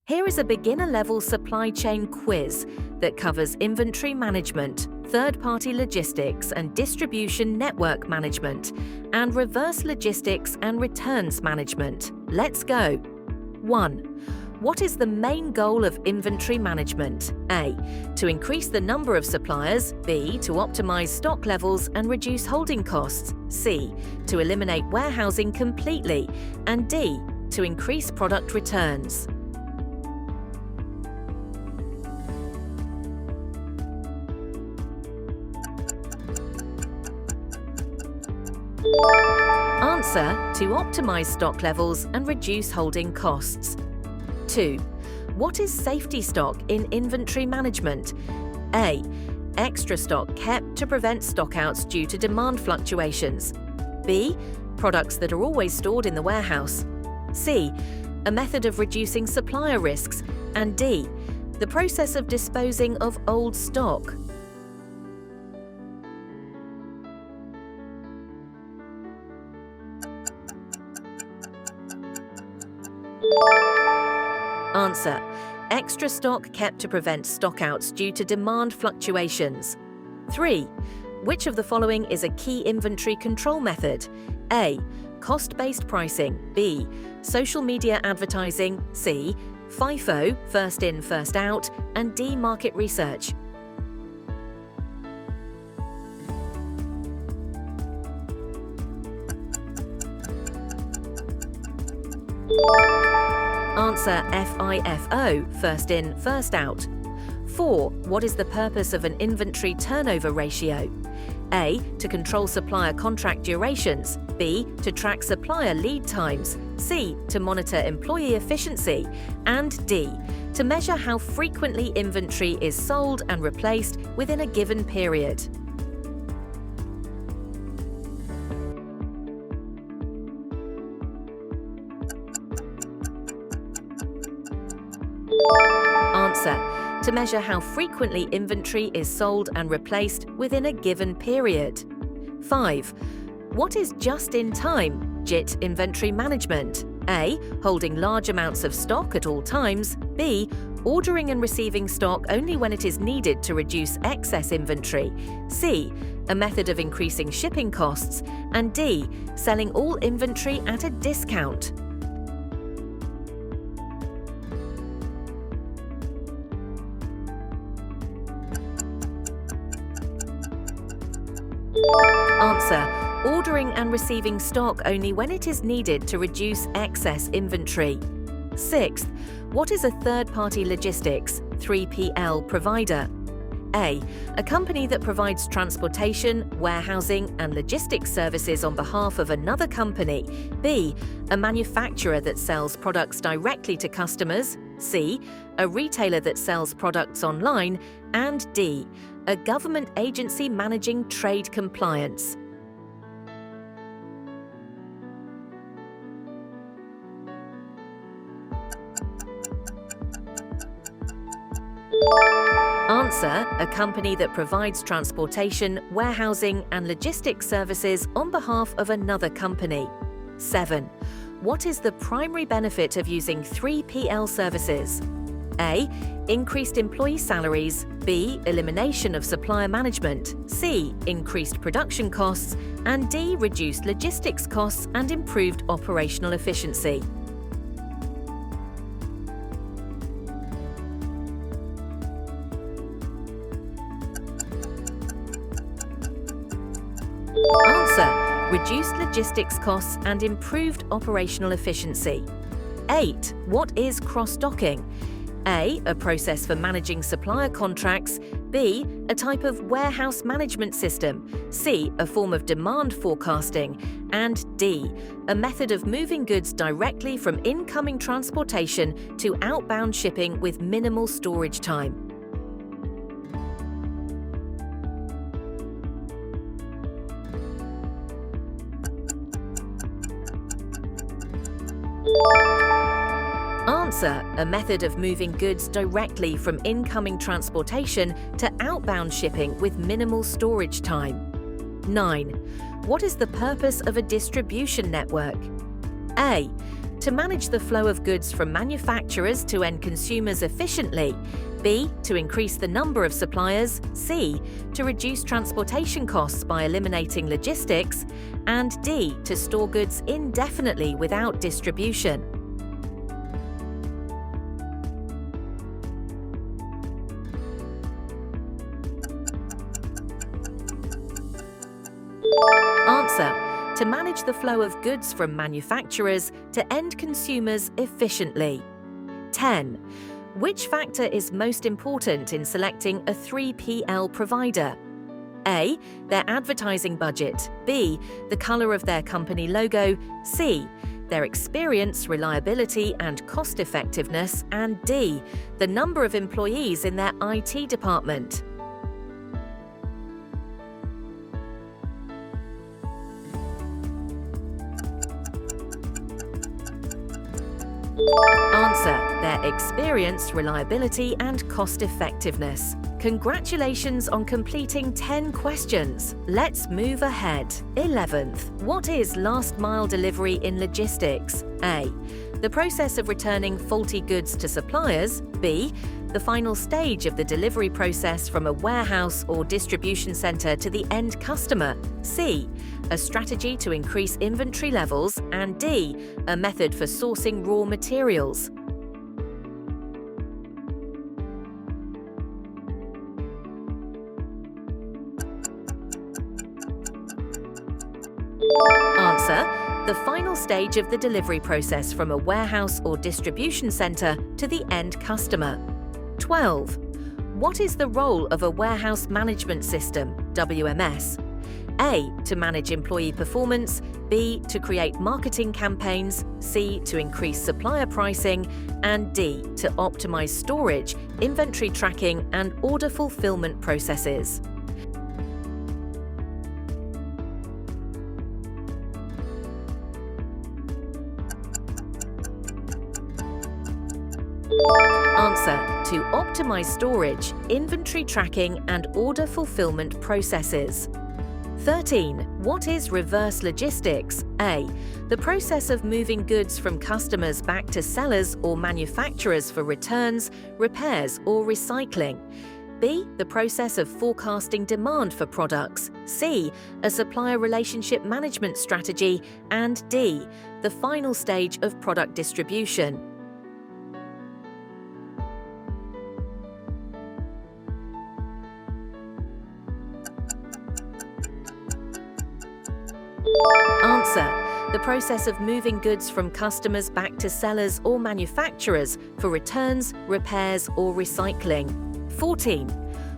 Here is a beginner-level supply chain quiz that covers inventory management, third-party logistics and distribution network management, and reverse logistics and returns management. Let's go. 1. What is the main goal of inventory management? A. To increase the number of suppliers. B. To optimize stock levels and reduce holding costs. C. To eliminate warehousing completely. And D. To increase product returns. Answer: to optimize stock levels and reduce holding costs. 2. What is safety stock in inventory management? A. Extra stock kept to prevent stockouts due to demand fluctuations. B. Products that are always stored in the warehouse. C. A method of reducing supplier risks. And D. The process of disposing of old stock. Answer: extra stock kept to prevent stockouts due to demand fluctuations. 3. Which of the following is a key inventory control method? A. Cost-based pricing. B. Social media advertising. C. FIFO, first in, first out. And D. Market research. Answer: FIFO, first in, first out. 4. What is the purpose of an inventory turnover ratio? A. To control supplier contract durations. B. To track supplier lead times. C. To monitor employee efficiency. And D. To measure how frequently inventory is sold and replaced within a given period. Answer: to measure how frequently inventory is sold and replaced within a given period. 5. What is just-in-time JIT inventory management? A. Holding large amounts of stock at all times. B. Ordering and receiving stock only when it is needed to reduce excess inventory. C. A method of increasing shipping costs. And D. Selling all inventory at a discount. Answer: ordering and receiving stock only when it is needed to reduce excess inventory. 6th, what is a third-party logistics 3PL provider? A. A company that provides transportation, warehousing and logistics services on behalf of another company. B. A manufacturer that sells products directly to customers. C. A retailer that sells products online. And D. A government agency managing trade compliance. Answer: a company that provides transportation, warehousing and logistics services on behalf of another company. 7. What is the primary benefit of using 3PL services? A. Increased employee salaries. B. Elimination of supplier management. C. Increased production costs. And D. Reduced logistics costs and improved operational efficiency. Answer: reduced logistics costs and improved operational efficiency. 8. What is cross-docking? A. A process for managing supplier contracts. B. A type of warehouse management system. C. A form of demand forecasting. And D. A method of moving goods directly from incoming transportation to outbound shipping with minimal storage time. Answer: a method of moving goods directly from incoming transportation to outbound shipping with minimal storage time. 9. What is the purpose of a distribution network? A. To manage the flow of goods from manufacturers to end consumers efficiently. B. To increase the number of suppliers. C. To reduce transportation costs by eliminating logistics. And D. To store goods indefinitely without distribution. Answer: to manage the flow of goods from manufacturers to end consumers efficiently. 10. Which factor is most important in selecting a 3PL provider? A. Their advertising budget. B. The color of their company logo. C. Their experience, reliability, and cost-effectiveness. And D. The number of employees in their IT department. Answer: their experience, reliability, and cost-effectiveness. Congratulations on completing 10 questions. Let's move ahead. 11th. What is last-mile delivery in logistics? A. The process of returning faulty goods to suppliers. B. The final stage of the delivery process from a warehouse or distribution center to the end customer. C. A strategy to increase inventory levels. And D. A method for sourcing raw materials. Answer: the final stage of the delivery process from a warehouse or distribution center to the end customer. 12. What is the role of a warehouse management system, WMS? A. To manage employee performance. B. To create marketing campaigns. C. To increase supplier pricing. And D. To optimize storage, inventory tracking, and order fulfillment processes. Answer: to optimize storage, inventory tracking, and order fulfillment processes. 13. What is reverse logistics? A. The process of moving goods from customers back to sellers or manufacturers for returns, repairs, or recycling. B. The process of forecasting demand for products. C. A supplier relationship management strategy. And D. The final stage of product distribution. Answer: the process of moving goods from customers back to sellers or manufacturers for returns, repairs, or recycling. 14.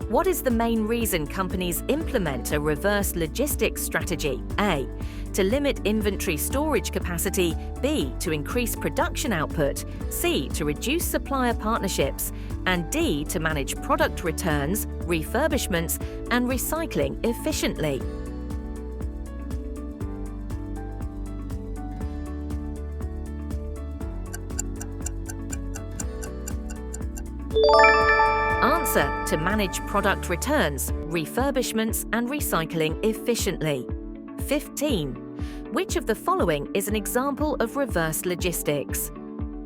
What is the main reason companies implement a reverse logistics strategy? A. To limit inventory storage capacity. B. To increase production output. C. To reduce supplier partnerships. And D. To manage product returns, refurbishments, and recycling efficiently. Answer: to manage product returns, refurbishments, and recycling efficiently. 15. Which of the following is an example of reverse logistics?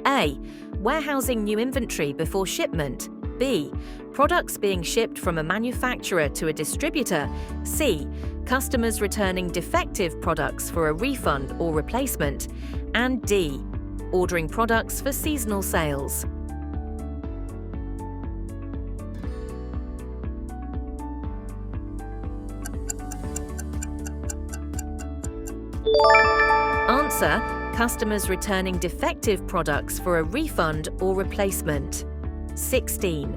A. Warehousing new inventory before shipment. B. Products being shipped from a manufacturer to a distributor. C. Customers returning defective products for a refund or replacement. And D. Ordering products for seasonal sales. Answer: customers returning defective products for a refund or replacement. 16.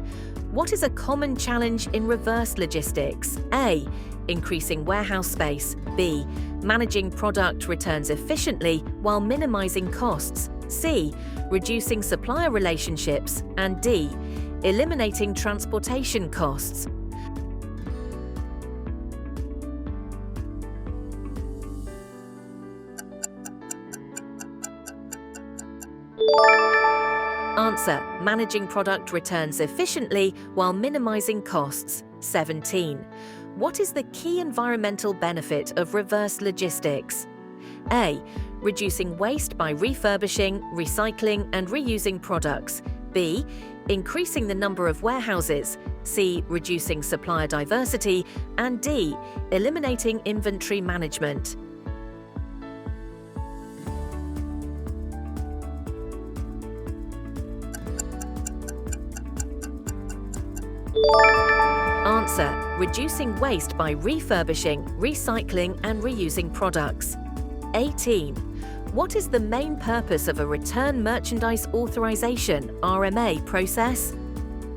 What is a common challenge in reverse logistics? A. Increasing warehouse space. B. Managing product returns efficiently while minimizing costs. C. Reducing supplier relationships. And D. Eliminating transportation costs. Answer: managing product returns efficiently while minimizing costs. 17. What is the key environmental benefit of reverse logistics? A. Reducing waste by refurbishing, recycling and reusing products. B. Increasing the number of warehouses. C. Reducing supplier diversity. And D. Eliminating inventory management. Answer: reducing waste by refurbishing, recycling and reusing products. 18. What is the main purpose of a Return Merchandise Authorization (RMA) process?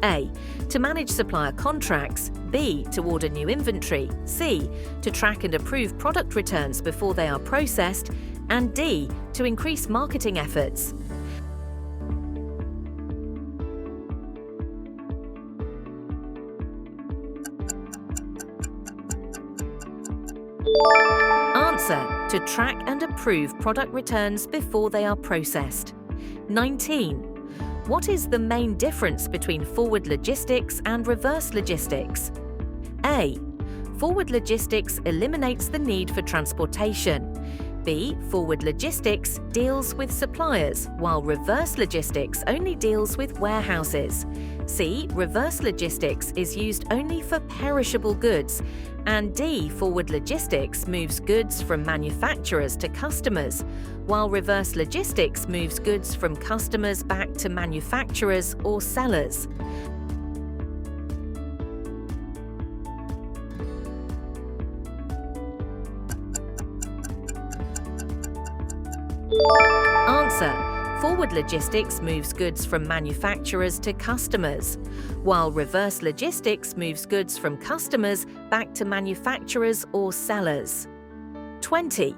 A. To manage supplier contracts. B. To order new inventory. C. To track and approve product returns before they are processed. And D. To increase marketing efforts. Answer: to track and approve product returns before they are processed. 19. What is the main difference between forward logistics and reverse logistics? A. Forward logistics eliminates the need for transportation. B. Forward logistics deals with suppliers, while reverse logistics only deals with warehouses. C. Reverse logistics is used only for perishable goods. And D. Forward logistics moves goods from manufacturers to customers, while reverse logistics moves goods from customers back to manufacturers or sellers. Answer: forward logistics moves goods from manufacturers to customers, while reverse logistics moves goods from customers back to manufacturers or sellers. 20.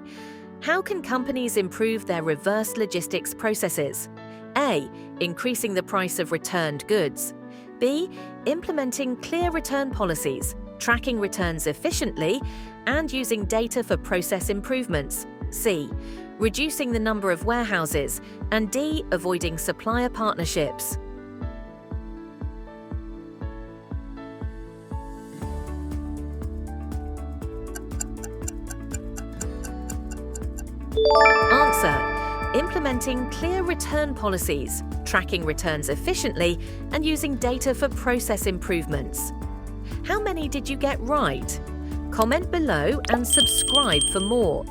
How can companies improve their reverse logistics processes? A. Increasing the price of returned goods. B. Implementing clear return policies, tracking returns efficiently, and using data for process improvements. C. Reducing the number of warehouses. And D. Avoiding supplier partnerships. Answer: implementing clear return policies, tracking returns efficiently, and using data for process improvements. How many did you get right? Comment below and subscribe for more.